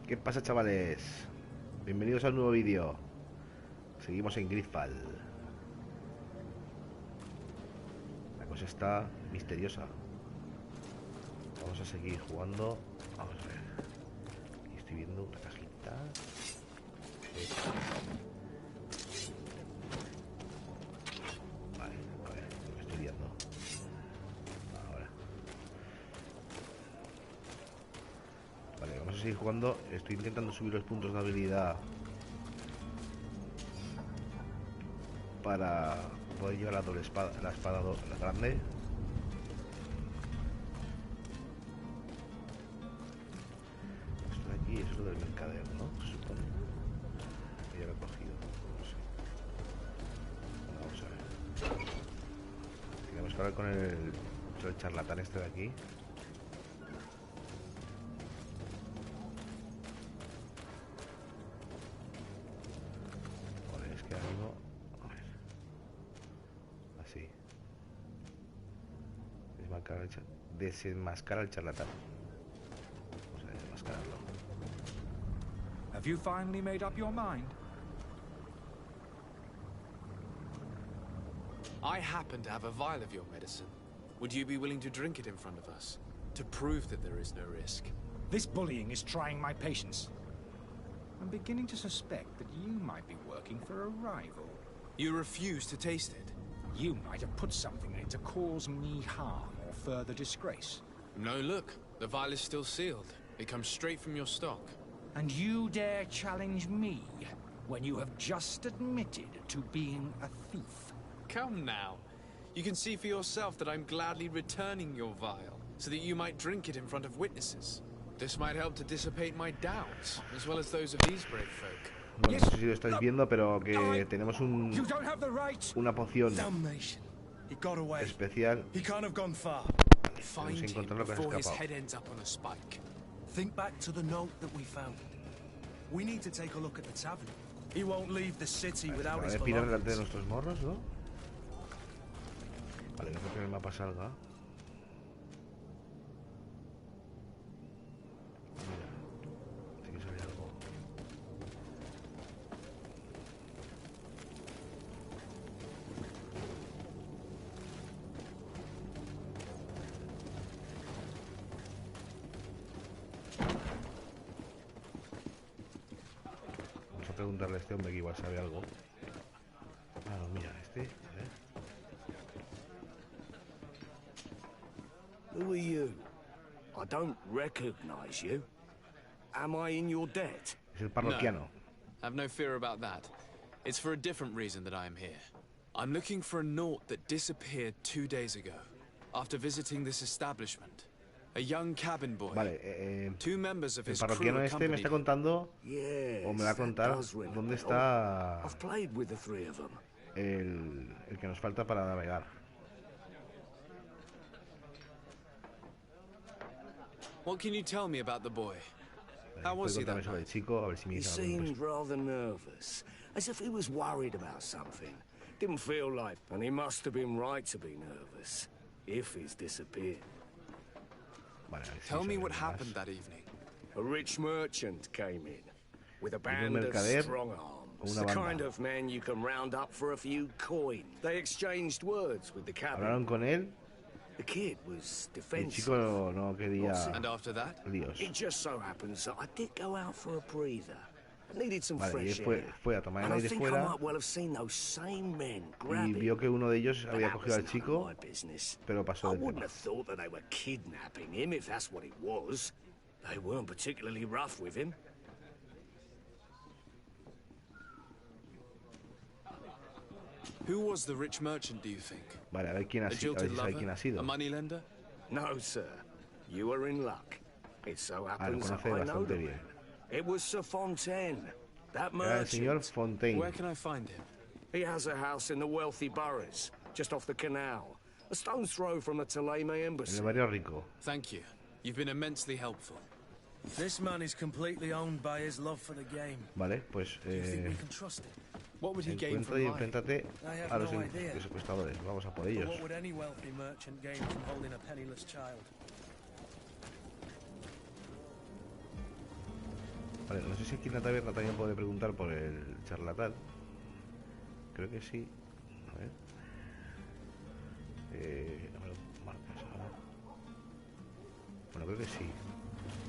¿Qué pasa, chavales? Bienvenidos a un nuevo vídeo. Seguimos en GreedFall. La cosa está misteriosa. Vamos a seguir jugando. Vamos a ver. Aquí estoy viendo una cajita. Vale, a ver, lo estoy viendo. Ahora. Vale, vamos a seguir jugando. Estoy intentando subir los puntos de habilidad para poder llevar la doble espada, la grande. Esto de aquí es lo del mercader, ¿no? Se supone. Ya lo he cogido. No sé. Vamos a ver. Tenemos que hablar con el charlatán este de aquí. Joder, es que ahora mismo... A ver. Así. Desenmascara al charlatán. Vamos a desenmascararlo. Have you finally made up your mind? I happen to have a vial of your medicine. Would you be willing to drink it in front of us? To prove that there is no risk? This bullying is trying my patience. I'm beginning to suspect that you might be working for a rival. You refuse to taste it? You might have put something in it to cause me harm or further disgrace. No, look. The vial is still sealed. It comes straight from your stock. And you dare challenge me when you have just admitted to being a thief? Come now. You can see for yourself that I'm gladly returning your vial, so that you might drink it in front of witnesses. This might help to dissipate my doubts, as well as those of these brave folk. Bueno, no sé si lo estáis viendo, pero que tenemos una poción especial. Vamos a encontrar lo que ha escapado. Think back to the note that we found. We need to take a look at the tavern. He won't leave the city without his belongings. Delante de nuestros morros, ¿no? Vale, no creo que en el mapa salga. Mira, tiene que salir algo. Vamos a preguntarle a este hombre que igual sabe algo. Ah, no, mira, este, a ver. Who are you? I don't recognize you. Am I in your debt? Es el parroquiano. No, have no fear about that. It's for a different reason that I am here. I'm looking for a naught that disappeared 2 days ago, after visiting this establishment. A young cabin boy. Vale, Two members of el his crew parroquiano este me está contando, o me va a contar, dónde está I've played with the three of them. el que nos falta para navegar. What can you tell me about the boy? How was he that sobre el night? chico, a ver si me He dice algo. seemed rather nervous, as if he was worried about something. Didn't feel like, and he must have been right to be nervous, if he's disappeared. Vale, a ver si Tell me sabe what más. happened that evening. A rich merchant came in, with a band of mercader strong o arms. una The banda. kind of men you can round up for a few coin. They exchanged words with the Hablaron cabin. con él, The kid was el defensive. chico no quería And after that? líos. It just so happens that I did go out for a breather. I needed some Vale, y fresh él air. fue a tomar el And I aire think I fuera might well have seen those same men y grabbing. vio que uno de ellos But había that cogido was al none chico, of my business. pero pasó I del wouldn't tema. have thought that they were kidnapping him if that's what it was. They weren't particularly rough with him. Who was the rich merchant, do you think? Vale, a ver quién ha A sido, a ver jilted si sabe quién ha lover? sido. A moneylender? No, sir. You are in luck. It so Lo happens that conoce I know bastante the bien. man. It was Sir Fontaine, that Era el señor merchant. Fontaine. Where can I find him? He has a house in the wealthy boroughs, just off the canal. A stone's throw from the Toleme En embassy. el barrio rico. Thank you. You've been immensely helpful. This man is completely owned by his love for the game. Vale, pues Do you think we can trust him? What would he gain encuentra from y lying? enfréntate I have a los no idea. secuestradores. Vamos a por But ellos. what would any wealthy merchant gain from holding a penniless child? Vale, no sé si aquí en la taberna también puede preguntar por el charlatán. Creo que sí. A ver. Marcas, a ver. Bueno, creo que sí.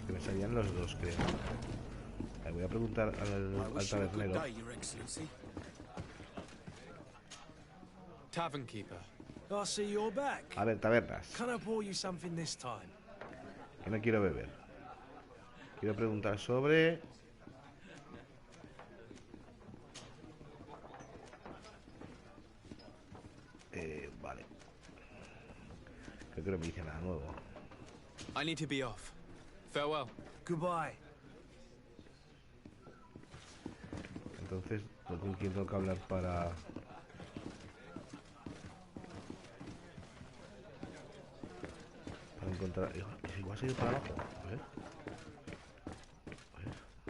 Que me salían los dos, creo. Vale, voy a preguntar al tabernero. Tavern keeper. I see you're back. A ver, tabernas. Can I pour you something this time? Que no quiero beber. Quiero preguntar sobre... vale. Creo que no me dice nada nuevo. I need to be off. Farewell. Goodbye. Entonces, ¿con quién tengo que hablar para encontrar? Igual se ha ido para abajo. A ver.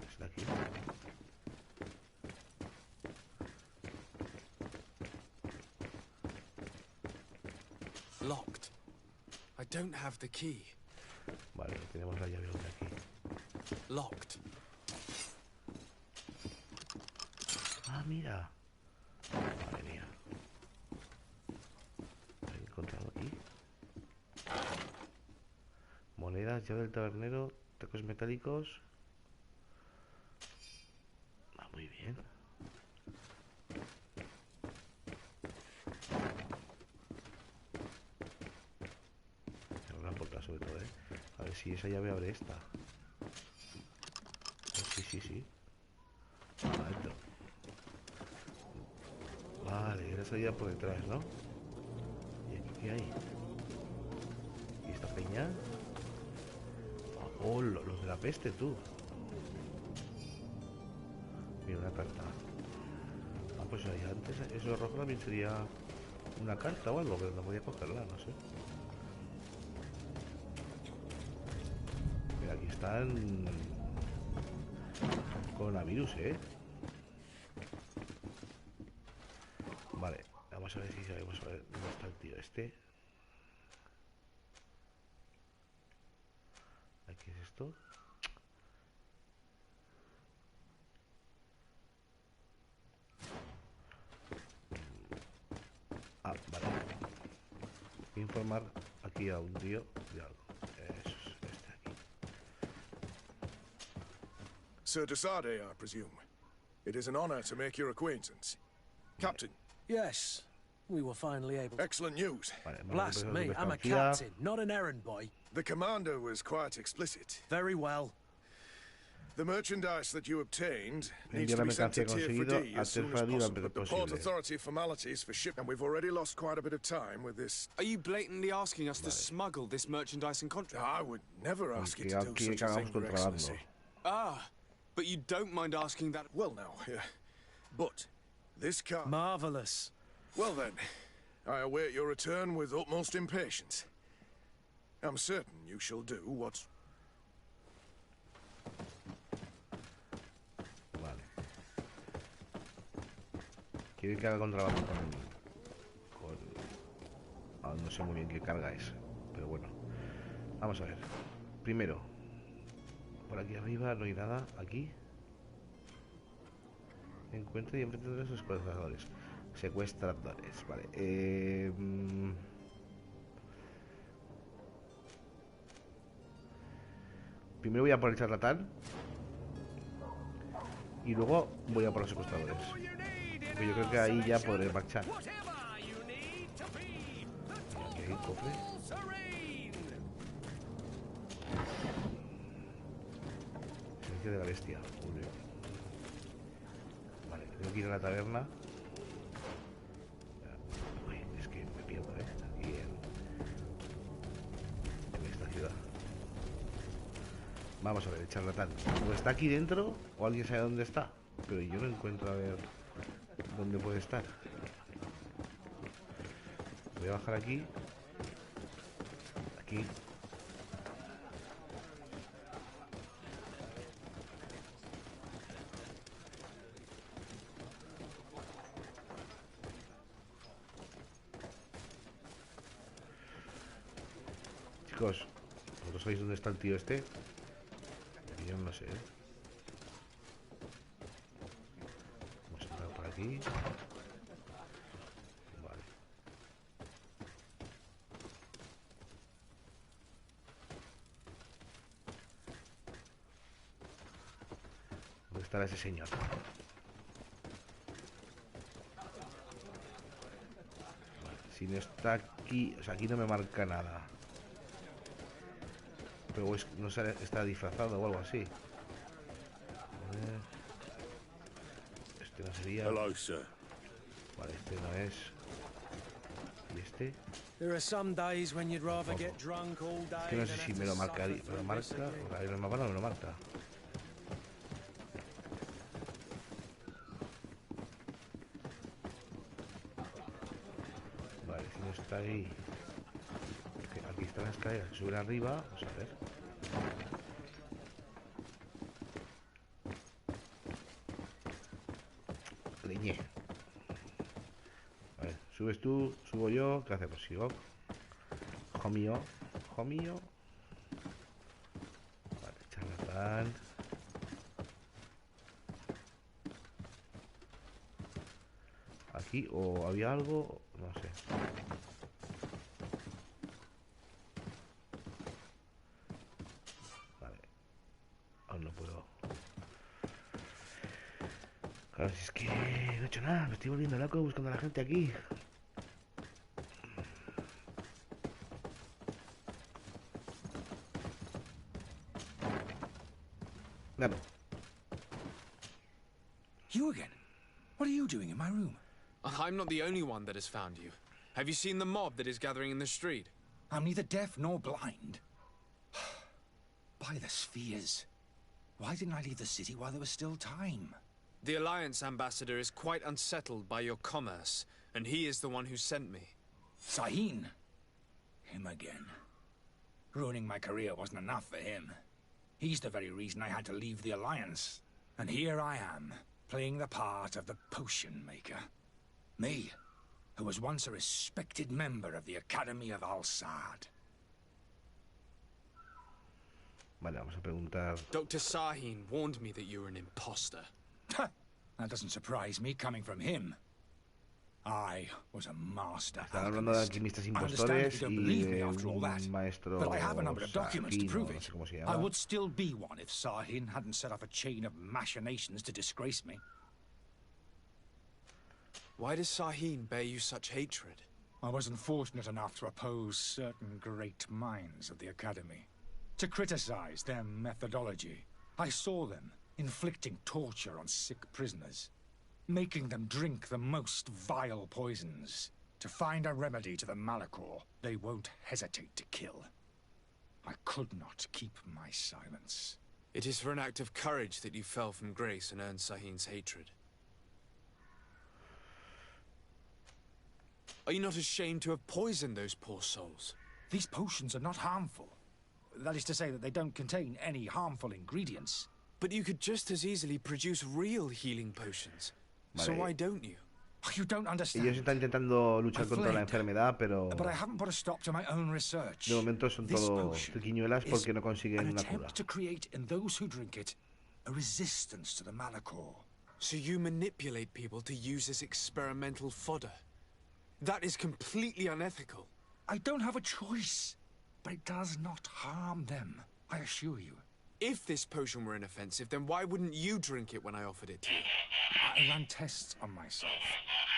Está aquí. Locked. I don't have the key. Vale, tenemos la llave de aquí. Locked. Ah, mira. Madre mía. He encontrado aquí monedas, llave del tabernero, tacos metálicos. Ah, muy bien. Cerrar la puerta sobre todo, ¿eh? A ver si esa llave abre esta. Sí. Adentro. Vale, era salida por detrás, ¿no? ¿Y aquí qué hay? ¿Y esta peña? Oh, los de la peste, tú. Mira, una carta. Ah, pues ahí antes eso rojo también sería una carta o algo, pero no podía cogerla, no sé. Mira, aquí están coronavirus, ¿eh? Vale, vamos a ver si sabemos a ver dónde está el tío este. Aquí es esto. Ah, vale. Voy a informar aquí a un tío de algo. Eso es este aquí. Sir Desade, I presume. It is an honor to make your acquaintance. Captain. Yes, we were finally able. Excellent news. Vale, Blast me, I'm a captain, not an errand boy. The commander was quite explicit. Very well. The merchandise that you obtained needs Envía to la be sent to mercancía Tier 4D conseguido as soon as antes possible. de The port posible. authority formalities for ship, and we've already lost quite a bit of time with this. Are you blatantly asking us to smuggle this merchandise and contract? I would never ask you to do Quiere such que a hagamos thing, Your contrabando. Excellency. Ah, but you don't mind asking that? Well, now, but this car. Marvelous. Well then, I await your return with utmost impatience. I'm certain you shall do what's... Vale. Quiere que haga contrabando con... Ah, no sé muy bien qué carga es, pero bueno. Vamos a ver. Primero, por aquí arriba no hay nada. Aquí. Encuentre y enfrente de los secuestradores. Secuestradores, vale. Primero voy a por el charlatán. Y luego voy a por los secuestradores. Porque yo creo que ahí ya podré marchar. Aquí hay cofre. Silencio de la bestia. Muy bien. Vale, tengo que ir a la taberna. Uy, es que me pierdo, aquí en esta ciudad. Vamos a ver, el charlatán. O está aquí dentro o alguien sabe dónde está. Pero yo no encuentro a ver dónde puede estar. Voy a bajar aquí. Aquí. Chicos, ¿vosotros sabéis dónde está el tío este? Yo no sé, ¿eh? aquí. Vale. ¿Dónde estará ese señor? Vale, si no está aquí, o sea, aquí no me marca nada. Pero no sé, está disfrazado o algo así. A ver. Este no sería. Hello, sir. Vale, este no es. ¿Y este? There are some days when you'd rather get drunk all day. Es que no sé than si have me to lo suffer marca. ¿Me lo through marca? this again. O sea, en el mapa no me lo marca. Vale, si no está ahí. Aquí están las escaleras que suben arriba. Vamos a ver. Leñé. A ver, subes tú, subo yo. ¿Qué hacemos? Sigo. Hijo mío. Hijo mío. Vale, charlatán. Aquí, o había algo. No sé. Vale. Aún no puedo. Claro, si es que no he hecho nada, me estoy volviendo loco buscando a la gente aquí. Claro. You again? What are you doing in my room? I'm not the only one that has found you. Have you seen the mob that is gathering in the street? I'm neither deaf nor blind. By the spheres. Why didn't I leave the city while there was still time? The Alliance ambassador is quite unsettled by your commerce, and he is the one who sent me. Sahin. Him again. Ruining my career wasn't enough for him. He's the very reason I had to leave the Alliance. And here I am, playing the part of the potion maker. Me, who was once a respected member of the Academy of Al-Sad. Vale, vamos a preguntar. Dr. Sahin warned me that you were an imposter. That doesn't surprise me coming from him. I was a master Están hablando de alchemist. alquimistas I understand impostores you don't y believe me de after all that. un maestro But I have a number of documents to Sajino, prove no it. sé cómo se I llama. would still be one if Sahin hadn't set up a chain of machinations to disgrace me. Why does Sahin bear you such hatred? I wasn't fortunate enough to oppose certain great minds of the Academy. To criticize their methodology. I saw them inflicting torture on sick prisoners. Making them drink the most vile poisons. To find a remedy to the Malachor they won't hesitate to kill. I could not keep my silence. It is for an act of courage that you fell from grace and earned Sahin's hatred. Are you not ashamed to have poisoned those poor souls? These potions are not harmful. That is to say that they don't contain any harmful ingredients. But you could just as easily produce real healing potions. So Vale. why don't you? You don't understand. Ellos están intentando luchar contra la enfermedad, pero But I haven't put a stop to my own research. de momento son This todo potion triquiñuelas is porque no consiguen an una cura. attempt to create in those who drink it a resistance to the Malachor. So you manipulate people to use as experimental fodder. That is completely unethical. I don't have a choice, but it does not harm them, I assure you. If this potion were inoffensive, then why wouldn't you drink it when I offered it to you? I ran tests on myself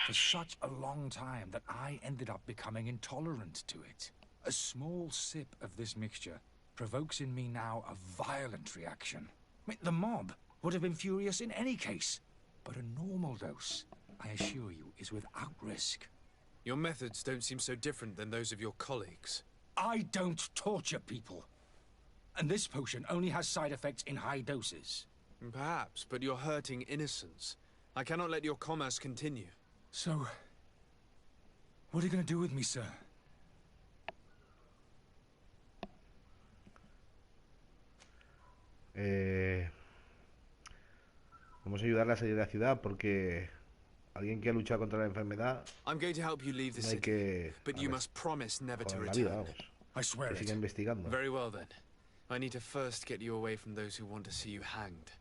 for such a long time that I ended up becoming intolerant to it. A small sip of this mixture provokes in me now a violent reaction. I mean, the mob would have been furious in any case, but a normal dose, I assure you, is without risk. Your methods don't seem so different than those of your colleagues. I don't torture people. And this potion only has side effects in high doses. Perhaps, but you're hurting innocents. I cannot let your commerce continue. So, what are you going to do with me, sir? Vamos a ayudarle a salir de la ciudad porque alguien que ha luchado contra la enfermedad I'm going to help you leave the no hay city, que but you must promise never to joder la vida, return. vamos. I swear Que siga it. investigando. Very well then. I need to first get you away from those who want to see you hanged.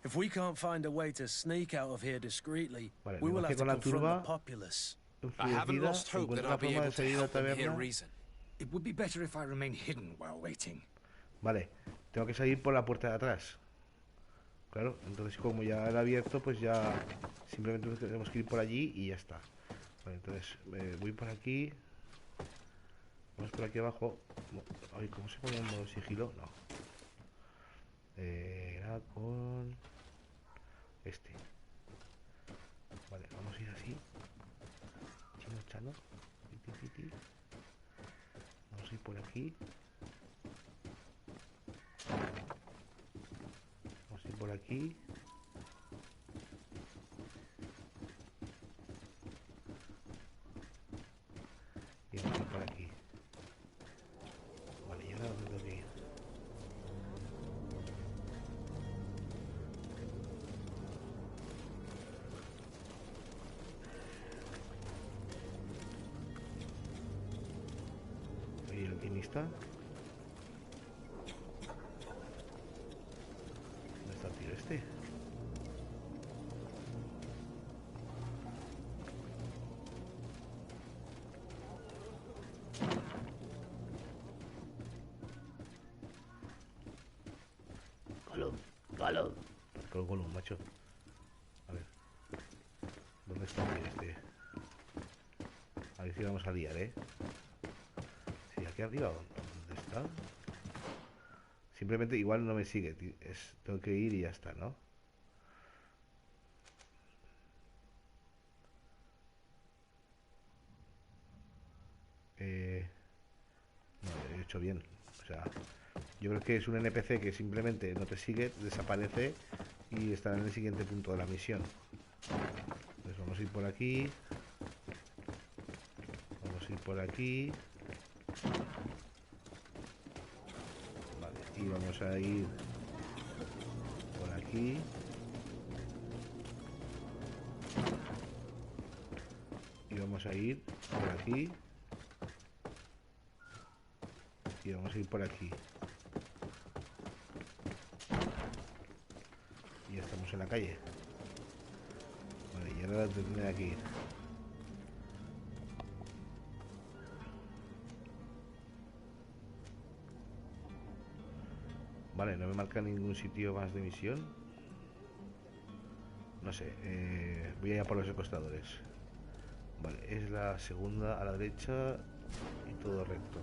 If we can't find a way to sneak out of here discreetly, Vale, we me will have imagino to con la confront the turba populace. I haven't enfurecida, lost hope that encuentra I'll la be forma able de to salir de la help them hear taberna. reason. It would be better if I remain hidden while waiting. Vale, tengo que salir por la puerta de atrás. Claro, entonces como ya era abierto, pues ya simplemente tenemos que ir por allí y ya está. Vale, entonces voy por aquí. Vamos por aquí abajo. Ay, ¿cómo se pone en modo sigilo? No. Era con este. Vale, vamos a ir así. Chino chano. Vamos a ir por aquí. Vamos a ir por aquí. Y vamos a ir por aquí. Vale, ¿y ahora dónde tengo que ir? ¿Y el alquimista? ¿Dónde está el tío este? Golum, macho. A ver. ¿Dónde está el tío este? A ver si vamos a liar, ¿eh? Sí, aquí arriba. ¿Dónde está? Simplemente igual no me sigue. Tengo que ir y ya está, ¿no? No, he hecho bien. O sea, yo creo que es un NPC que simplemente no te sigue, desaparece y estará en el siguiente punto de la misión. Entonces vamos a ir por aquí. Vamos a ir por aquí. Vale, y vamos a ir por aquí. Y vamos a ir por aquí. Y vamos a ir por aquí. Y ya estamos en la calle. Vale, y ahora tendré que ir. Vale, no me marca ningún sitio más de misión. No sé, voy a ir a por los secuestradores. Vale, es la segunda a la derecha y todo recto.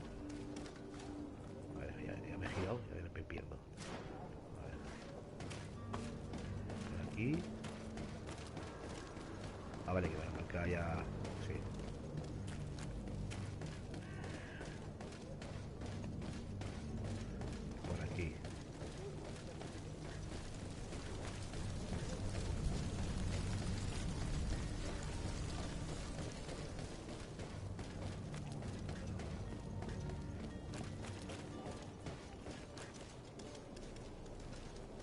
Vale, ya me he girado, ya me pierdo. A ver. Por aquí. Ah, vale, que me marca ya. Sí. Por aquí.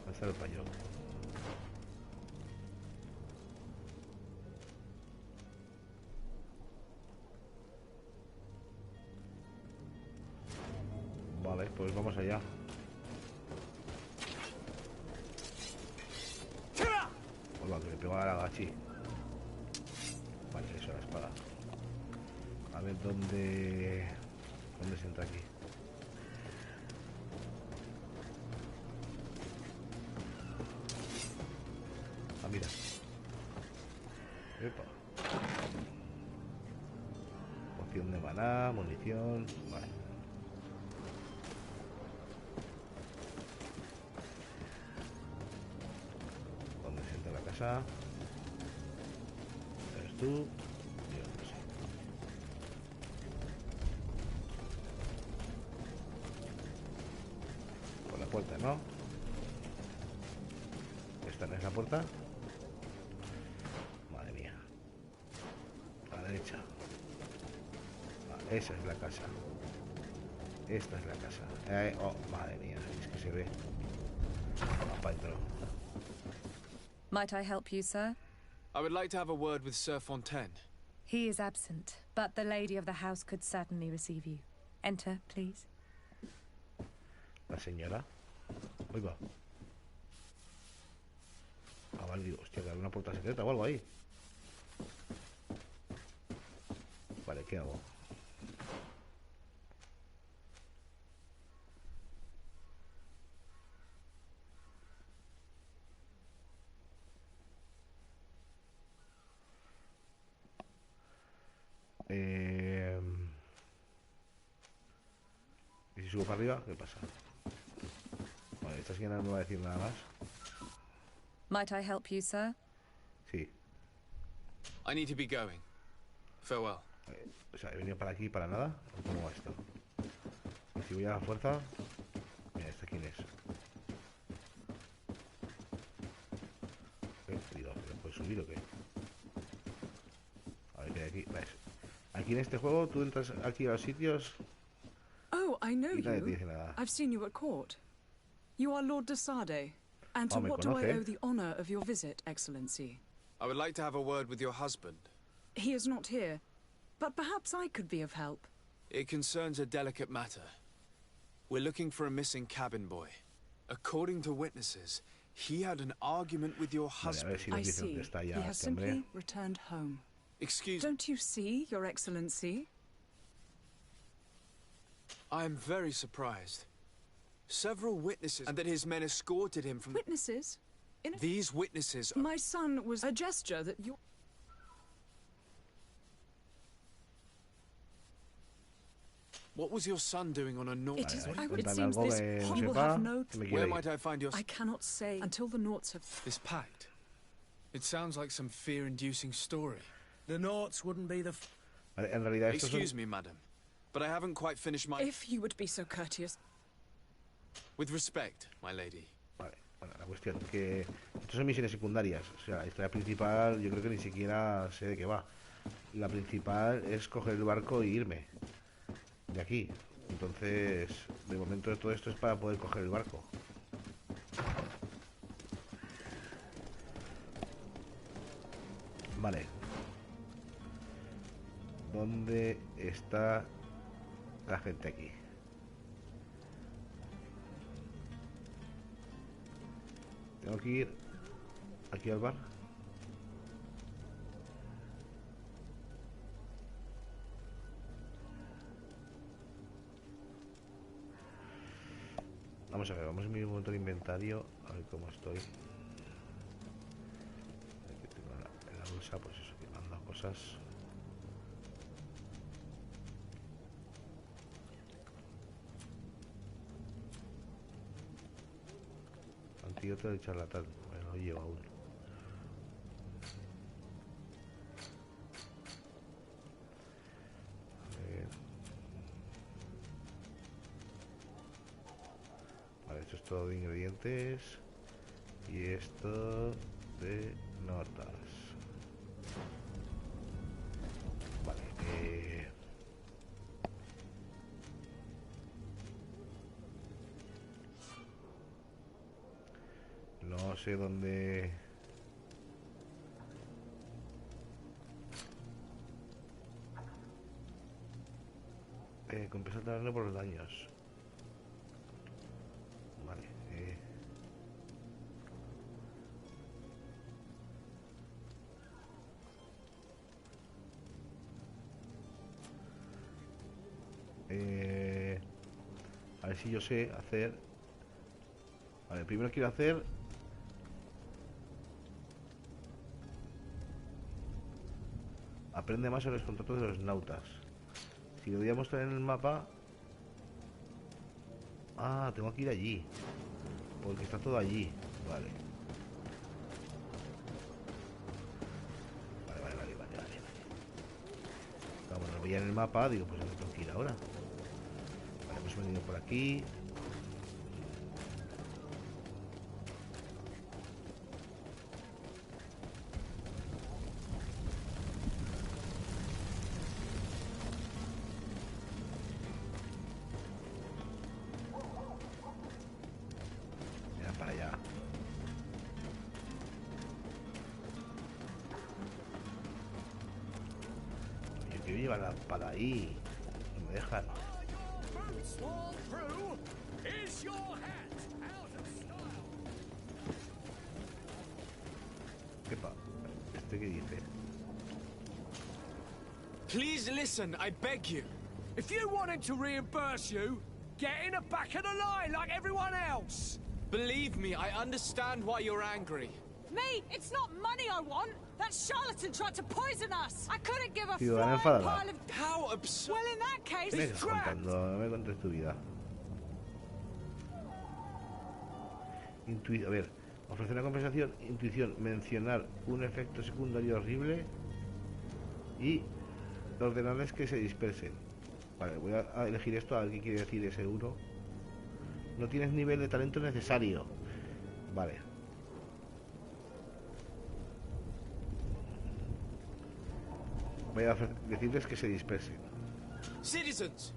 Pasar el paño. Vale, pues vamos allá. Hola, que le pego a la gachi. Vale, eso, la espada. A ver dónde se entra aquí. Ah, mira. Epa. Poción de maná, munición. Vale. ¿Dónde se entra la casa? ¿Eres tú? Yo no sé. Por la puerta, ¿no? ¿Esta no es la puerta? Madre mía. A la derecha. Ah, esa es la casa. Esta es la casa. Oh, madre mía, es que se ve. Vamos para adentro. Might I help you, sir? I would like to have a word with Sir Fontaine. He is absent, but the lady of the house could certainly receive you. Enter, please. La señora. Uy, va. vale, digo, hostia, que hay una puerta secreta o algo ahí. Vale, ¿qué hago? ¿Y si subo para arriba? ¿Qué pasa? Vale, esta señora no me va a decir nada más. Might I help you, sir? Sí. I need to be going. Farewell. O sea, he venido para aquí para nada. ¿Cómo va esto? Y si voy a la fuerza... Mira, ¿este quién es? Digo, ¿puedes subir o qué? A ver, ¿qué hay aquí? ¿Ves? Aquí en este juego tú entras aquí a los sitios... Oh, I know y nadie te you. dice nada. I've seen you at court. You are Lord de Sade. And to me what do I conoce. owe the honor of your visit, Excellency? I would like to have a word with your husband. He is not here, but perhaps I could be of help. It concerns a delicate matter. We're looking for a missing cabin boy. According to witnesses, he had an argument with your Vale, a husband. ver si nos I dicen see. dónde está He ya has este hombre. simply returned home. Excuse Don't you see, Your Excellency? I am very surprised. Several witnesses and that his men escorted him from... Witnesses? These witnesses... My son was a gesture that you... What was your son doing on a north? It is. It cuéntame seems algo this que no you will sepa, have no. que me Where quiero might ir. I find your... I cannot say until the Norts have. This pact. It sounds like some fear-inducing story. The Norts wouldn't be the... Vale, en realidad estos son... Excuse me, madam, but I haven't quite finished my... If you would be so courteous. With respect, my lady. Vale, bueno, la cuestión que... Estos son misiones secundarias. O sea, la historia principal yo creo que ni siquiera sé de qué va. La principal es coger el barco e irme de aquí. Entonces, de momento todo esto es para poder coger el barco. Vale. ¿Dónde está la gente aquí? Tengo que ir aquí al bar. Vamos a ver, vamos a mi momento de inventario, a ver cómo estoy. Aquí tengo en la bolsa, pues eso, que me han dado cosas. Antídoto del charlatán, bueno, lo llevo aún. A ver. Vale, esto es todo de ingredientes. Y esto de notas. Vale, no sé dónde... compensa el terreno por los daños. Vale, a ver si yo sé hacer... Vale, primero quiero hacer... Aprende más sobre los contratos de los nautas. Si lo voy a mostrar en el mapa... Ah, tengo que ir allí. Porque está todo allí. Vale. Vale. Vamos, lo veía en el mapa. Digo, pues no tengo que ir ahora. Vale, hemos venido por aquí. Para allá. Yo quiero llevar la espada ahí. No me dejan. ¿Este qué dice? Please listen, I beg you. If you want him to reimburse you, get in the back of the line like everyone else. Believe me, I understand why you're angry. Me, it's not money I want. That charlatan tried to poison us. I couldn't give a Ciudadana flying enfadada. pile of... How absurd. Well, in that case, Me estás contando, no me contes tu vida. A ver, ofrecer una compensación, intuición, mencionar un efecto secundario horrible y ordenarles que se dispersen. Vale, voy a elegir esto, a ver qué quiere decir ese 1. No tienes nivel de talento necesario. Vale. Voy a decirles que se dispersen. Citizens,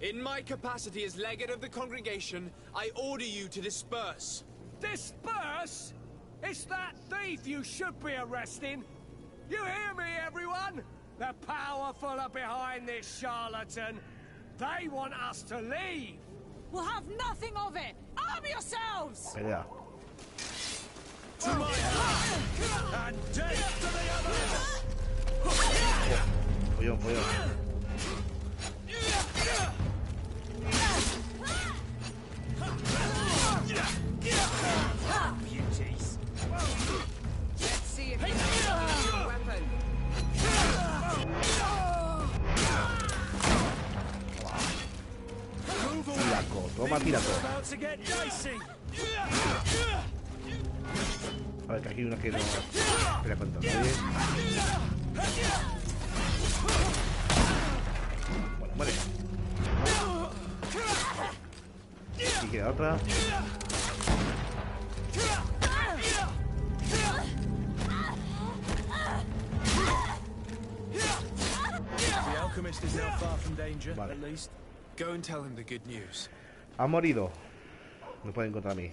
in my capacity as legate of the congregation, I order you to disperse. Disperse? It's that thief you should be arresting. You hear me, everyone? The powerful are behind this charlatan. They want us to leave. we'll have nothing of it. Arm yourselves! Pelea. To my house and death to the others! Pollón, pollón. Beauties. Let's see if you have your weapon. Tiraco, toma tiraco. About to get dicey. A ver, que aquí hay una que no pelea contra nadie. Bueno, muere. Aquí queda otra. The alchemist is now far from danger, Vale. at least. Go and tell him the good news. Ha morido. No puede encontrar a mí.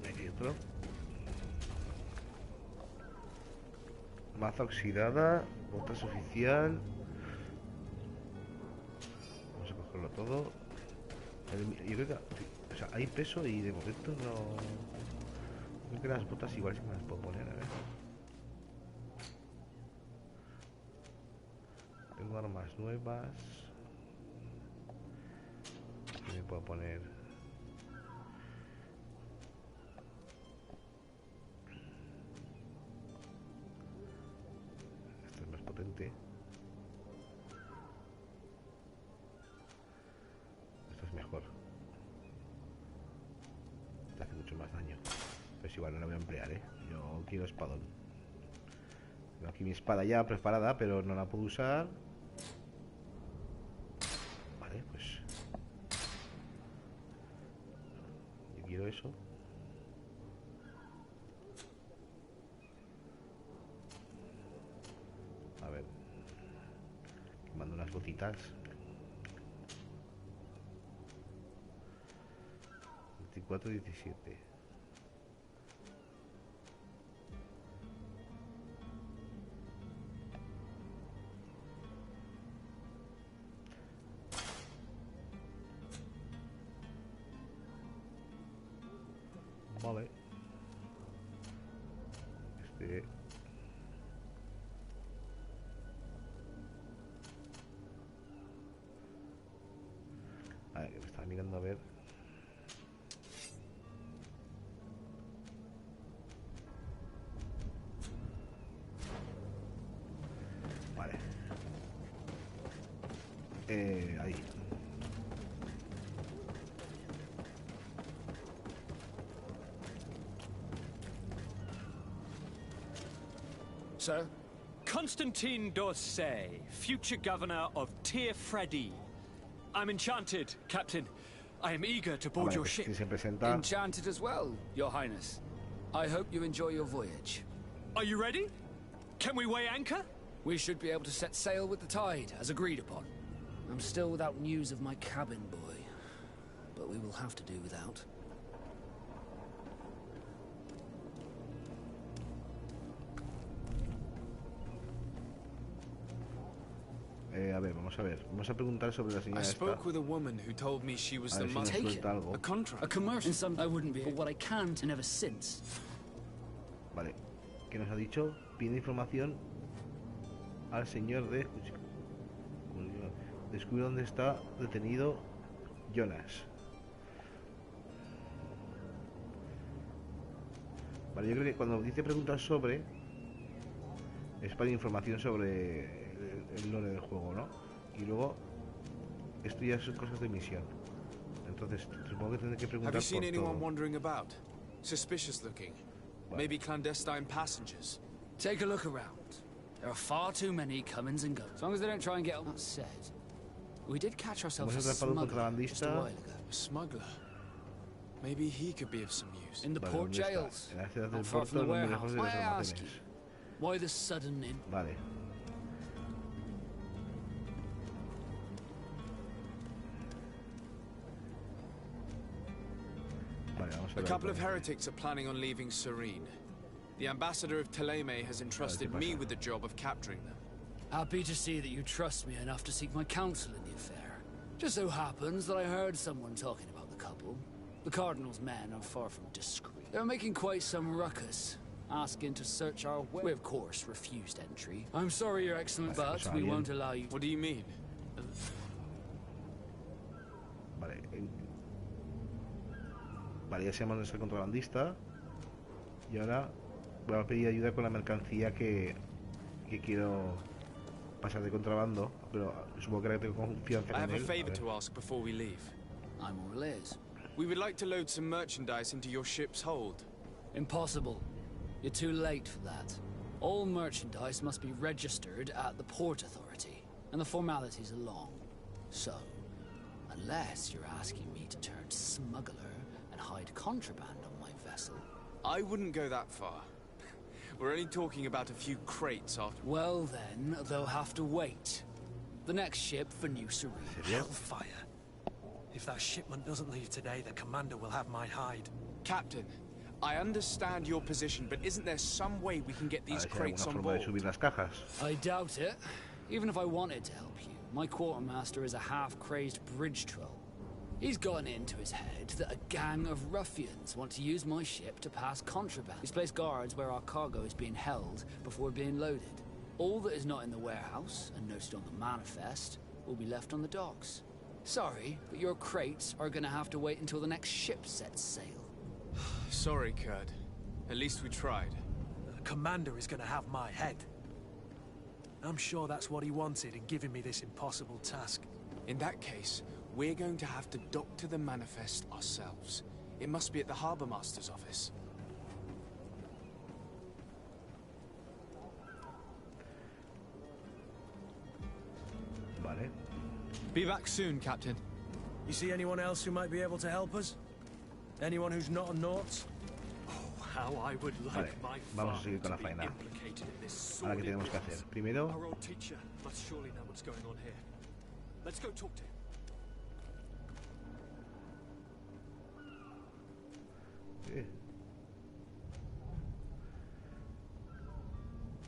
Aquí hay otro. Maza oxidada. Botas oficial. Vamos a cogerlo todo. Yo creo que sí, o sea, hay peso y de momento no. Creo que las botas igual sí me las puedo poner, a ver. Tengo armas nuevas. Aquí me puedo poner. Esta es más potente. Mejor. Te hace mucho más daño. Pero es igual, no la voy a emplear, Yo quiero espadón. Tengo aquí mi espada ya preparada, pero no la puedo usar. Vale, pues. Yo quiero eso. A ver. Mando unas botitas. 24-17. Vale. A ver, que me estaba mirando a ver. Ahí. Sir? Constantine d'Orsay, future governor of Tir Freddy. I'm enchanted, Captain. I am eager to board your ship. Si se presenta. Enchanted as well, Your Highness. I hope you enjoy your voyage. Are you ready? Can we weigh anchor? We should be able to set sail with the tide, as agreed upon. I'm still without news of my cabin boy, but we will have to do without. ver, vamos a ver. Vamos a preguntar sobre la señora I esta. spoke with a woman who told me she was A the ver si nos mother. suelta algo. A contract. A commercial. In some, I wouldn't be, but what I can and ever since. Vale. ¿Qué nos ha dicho? Pide información al señor de... Descubre dónde está detenido Jonas. Vale, yo creo que cuando dice preguntas sobre... es para información sobre el lore del juego, ¿no? Y luego... esto ya son cosas de misión. Entonces, supongo que tendré que preguntar Have you seen por anyone todo. wandering about? Suspicious looking. Maybe clandestine passengers. Take a look around. There are far too many comings and goes. As long as they don't try and get... That said, we did catch ourselves a smuggler just a while ago. A smuggler? Maybe he could be of some use. In the Vale, port ¿dónde está? jails. En la ciudad del Not far puerto, from the no muy warehouse. lejos de los Why I ask you? almacenes. Why the sudden in? Vale. Vale, vamos a A ver couple algo. of heretics are planning on leaving Serene. The ambassador of Teleme has entrusted me with the job of capturing them. Happy to see that you trust me enough to seek my counsel in the affair. Just so happens that I heard someone talking about the couple. The Cardinal's men are far from discreet. They're making quite some ruckus, asking to search our way. We, of course, refused entry. I'm sorry, Your Excellent, but we won't allow you... What do you mean? Vale. Vale, ya sabemos dónde está el contrabandista. Y ahora voy a pedir ayuda con la mercancía que quiero pasar de contrabando. Pero supongo que tengo confianza I en have a él. favor to ask before we leave. I'm all ears. We would like to load some merchandise into your ship's hold. Impossible. You're too late for that. All merchandise must be registered at the Port Authority, and the formalities are long. So, unless you're asking me to turn smuggler and hide contraband on my vessel... I wouldn't go that far. We're only talking about a few crates after... Well then, they'll have to wait. The next ship for New Serene. Hellfire. If that shipment doesn't leave today, the commander will have my hide. Captain, I understand your position, but isn't there some way we can get these crates on board? Subir las cajas. I doubt it. Even if I wanted to help you, my quartermaster is a half-crazed bridge troll. He's gotten into his head that a gang of ruffians want to use my ship to pass contraband. He's placed guards where our cargo is being held before being loaded. All that is not in the warehouse, and noted on the manifest, will be left on the docks. Sorry, but your crates are gonna have to wait until the next ship sets sail. Sorry, Kurt. At least we tried. The commander is gonna have my head. I'm sure that's what he wanted in giving me this impossible task. In that case, we're going to have to doctor the manifest ourselves. It must be at the Harbour Master's office. Vale. Be back soon, Captain. You see anyone else who might be able to help us? Anyone who's not a Naut? Oh, how I would like Vale, my vamos a father seguir con la to be faena. implicated in this Ahora, ¿qué sordid tenemos que hacer? Primero... Our old teacher must surely know what's going on here. Let's go talk to him.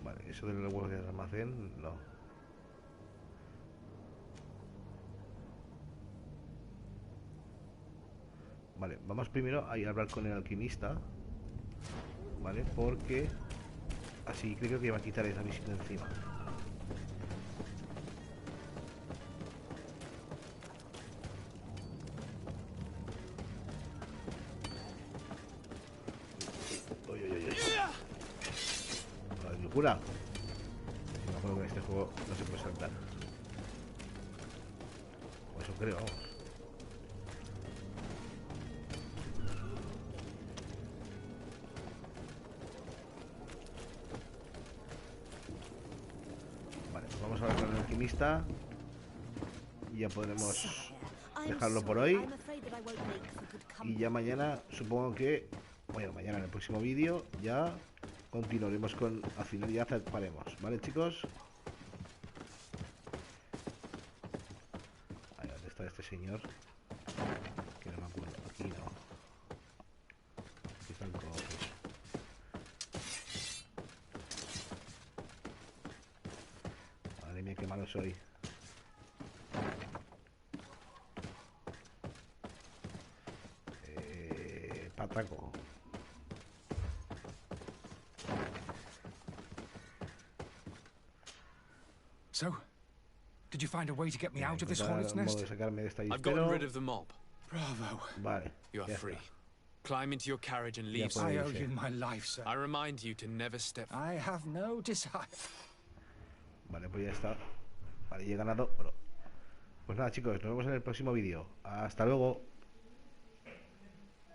Vale, eso de los huevos del almacén, no. Vale, vamos primero a ir a hablar con el alquimista. Vale, porque así creo que va a quitar esa misión de encima. Uy, uy, uy, uy. ¡La locura! Me acuerdo que en este juego no se puede saltar. O eso creo, vamos. Vale, pues vamos a hablar con el alquimista. Y ya podremos dejarlo por hoy. Y ya mañana, supongo que... Bueno, mañana en el próximo vídeo ya continuaremos con... Al final ya zarparemos, ¿vale, chicos? Ahí, ¿dónde está este señor? Que no me acuerdo. Aquí no. Aquí está el cofre. Madre mía, qué malo soy. atraco. So, did you find a way to get me out of this hornet's Modo nest? de sacarme de esta I've gotten avispero. rid of the mob. Bravo. Vale. You are ya free. está. Climb into your carriage and Ya leave. puede I owe irse. you my life, sir. I remind you to never step. I have no desire. Vale, pues ya está. Vale, ya he ganado, pero... Pues nada, chicos, nos vemos en el próximo vídeo. Hasta luego.